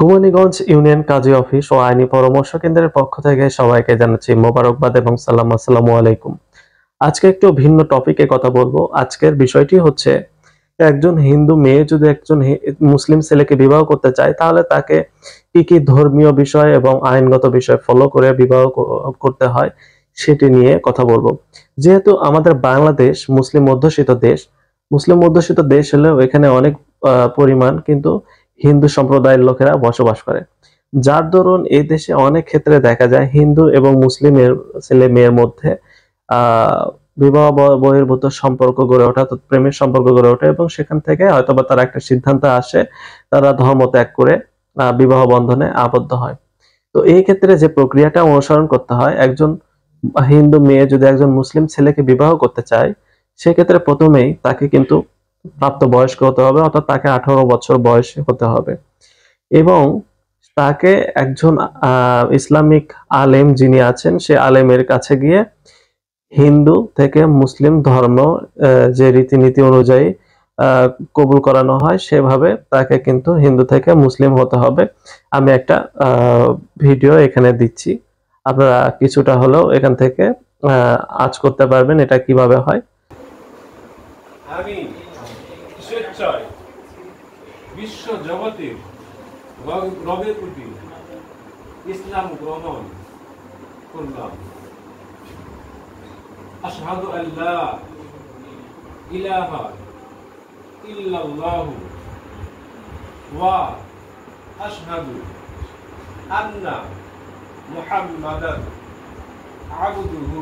সুমনিগঞ্জ union কাজী office ও আইনি পরামর্শ কেন্দ্রের পক্ষ থেকে সবাইকে জানাচ্ছি মোবারকবাদ এবং সালাম। আসসালামু আলাইকুম। আজকে একটু ভিন্ন টপিকে কথা বলবো। আজকের বিষয়টি হচ্ছে একজন হিন্দু মেয়ে যদি একজন মুসলিম ছেলেকে বিবাহ করতে চায় তাহলে তাকে কি কি ধর্মীয় বিষয় এবং আইনগত বিষয় ফলো করে বিবাহ করতে হয় সেটি নিয়ে কথা বলবো। যেহেতু আমাদের বাংলাদেশ মুসলিম অধ্যুষিত দেশ হলেও এখানে অনেক পরিমাণ কিন্তু হিন্দু সম্প্রদায়ের লোকেরা বসবাস করে, যার দরুন এই দেশে অনেক ক্ষেত্রে দেখা যায় হিন্দু এবং মুসলিমের ছেলে মেয়ের মধ্যে বিবাহ বহির্ভূত সম্পর্ক গড়ে ওঠা, প্রেমের সম্পর্ক গড়ে ওঠে এবং সেখান থেকে হয়তোবা তারা একটা সিদ্ধান্ত আসে, তারা ধর্ম ত্যাগ করে বিবাহ বন্ধনে আবদ্ধ হয়। তো এই ক্ষেত্রে যে প্রক্রিয়াটা অনুসরণ করতে হয়, একজন হিন্দু মেয়ে যদি একজন মুসলিম ছেলেকে বিবাহ করতে চায় সেক্ষেত্রে প্রথমেই তাকে কিন্তু প্রাপ্তবয়স্ক হতে হবে, অর্থাৎ তাকে 18 বছর বয়স হতে হবে এবং তাকে একজন ইসলামিক আলেম যিনি আছেন সে আলেমের কাছে গিয়ে হিন্দু থেকে মুসলিম ধর্ম যে রীতিনীতি অনুযায়ী কবুল করানো হয় সেভাবে তাকে কিন্তু হিন্দু থেকে মুসলিম হতে হবে। আমি একটা ভিডিও এখানে দিচ্ছি, আপনারা কিছুটা হলেও এখান থেকে আঁচ করতে পারবেন এটা কিভাবে হয়। আমি স্বেচ্ছায় বিশ্ব জগতের রবের প্রতি ইসলাম গ্রহণ করলাম। আশহাদু আল্লা ইলাহা ইল্লাল্লাহু ওয়া আশহাদু আন্না মুহাম্মাদান আবদুহু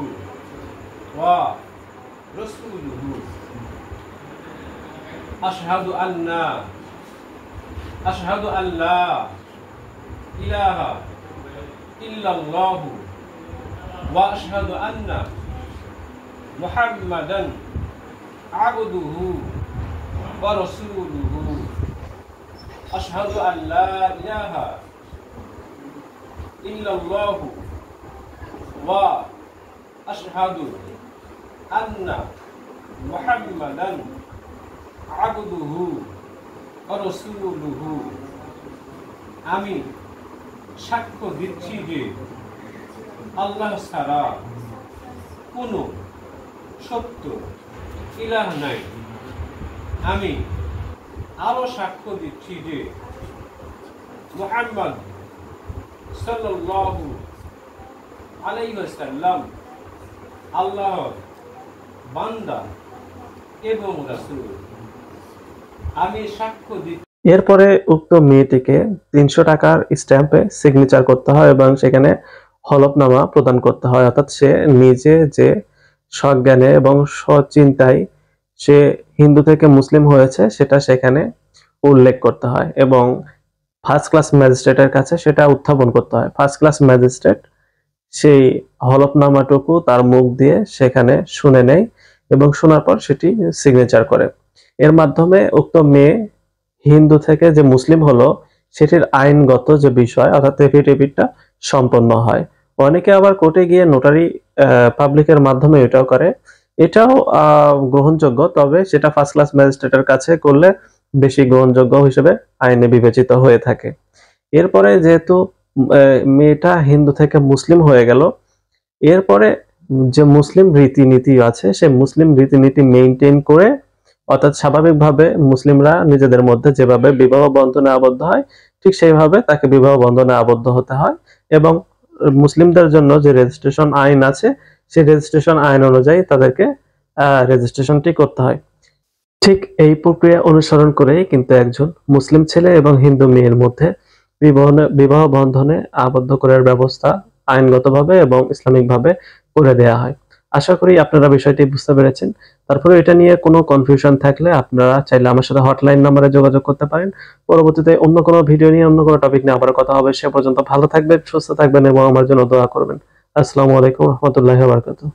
ওয়া রাসূলুহু। আশহাদু আল্লা ইলাহা ইল্লাল্লাহু ওয়া আশহাদু আন্না মুহাম্মাদান আবদুহু ওয়া রাসূলুহু। আশহাদু আল্লা ইলাহা ইল্লাল্লাহু ওয়া আশহাদু আন্না মুহাম্মাদান আবদুহু ওয়া রাসূলুহু। আমি সাক্ষ্য দিচ্ছি যে আল্লাহ ছাড়া কোনো সত্য ইলাহ নাই। আমি আরো সাক্ষ্য দিচ্ছি যে মুহাম্মদ সাল্লাল্লাহু আলাইহি ওয়াসাল্লাম আল্লাহর বান্দা এবং রাসূল। আমি সাক্ষ্য দিচ্ছি। এরপরে উক্ত মেয়েটিকে 300 টাকার স্ট্যাম্পে সিগনেচার করতে হয় এবং সেখানে হলফনামা প্রদান করতে হয়, অর্থাৎ সে নিজে যে সজ্ঞানে এবং সচিন্তায় সে হিন্দু থেকে মুসলিম হয়েছে সেটা সেখানে উল্লেখ করতে হয় এবং ফার্স্ট ক্লাস ম্যাজিস্ট্রেটের কাছে সেটা উত্থাপন করতে হয়। ফার্স্ট ক্লাস ম্যাজিস্ট্রেট সেই হলফনামাটুকু তার মুখ দিয়ে সেখানে শুনে নেয় এবং শোনার পর সেটি সিগনেচার করে। এর মাধ্যমে উক্ত মেয়ে হিন্দু থেকে যে মুসলিম হলো সেটির আইনগত যে বিষয় অর্থাৎ এফিডেভিটটা সম্পন্ন হয়। অনেকে আবার কোর্টে গিয়ে নোটারি পাবলিকের মাধ্যমে এটাও করে, এটাও গ্রহণযোগ্য, তবে সেটা ফার্স্ট ক্লাস ম্যাজিস্ট্রেটের কাছে করলে বেশি গ্রহণযোগ্য হিসেবে আইনে বিবেচিত হয়ে থাকে। এরপরে যেহেতু মেয়েটা হিন্দু থেকে মুসলিম হয়ে গেল, এরপরে যে মুসলিম রীতিনীতি আছে সে মুসলিম রীতিনীতি মেইনটেইন করে, অর্থাৎ স্বাভাবিকভাবে মুসলিমরা নিজেদের মধ্যে যেভাবে বিবাহ বন্ধনে আবদ্ধ হয় ঠিক সেইভাবে তাকে বিবাহ বন্ধনে আবদ্ধ হতে হয় এবং মুসলিমদের জন্য যে রেজিস্ট্রেশন আইন আছে সেই রেজিস্ট্রেশন আইন অনুযায়ী তাদেরকে রেজিস্ট্রেশনটি করতে হয়। ঠিক এই প্রক্রিয়া অনুসরণ করেই কিন্তু একজন মুসলিম ছেলে এবং হিন্দু মেয়ের মধ্যে বিবাহ বন্ধনে আবদ্ধ করার ব্যবস্থা আইনগতভাবে এবং ইসলামিকভাবে করে দেয়া হয়। আশা করি আপনারা বিষয়টি বুঝতে পেরেছেন। তারপরে এটা নিয়ে কোনো কনফিউশন থাকলে আপনারা চাইলে আমার সাথে হটলাইন নম্বরে যোগাযোগ করতে পারেন। পরবর্তীতে অন্য কোনো ভিডিও নিয়ে অন্য কোনো টপিক নিয়ে আবার কথা হবে। সে পর্যন্ত ভালো থাকবেন, সুস্থ থাকবেন এবং আমার জন্য দোয়া করবেন। আসসালামু আলাইকুম ওয়া রাহমাতুল্লাহি ওয়া বারাকাতুহু।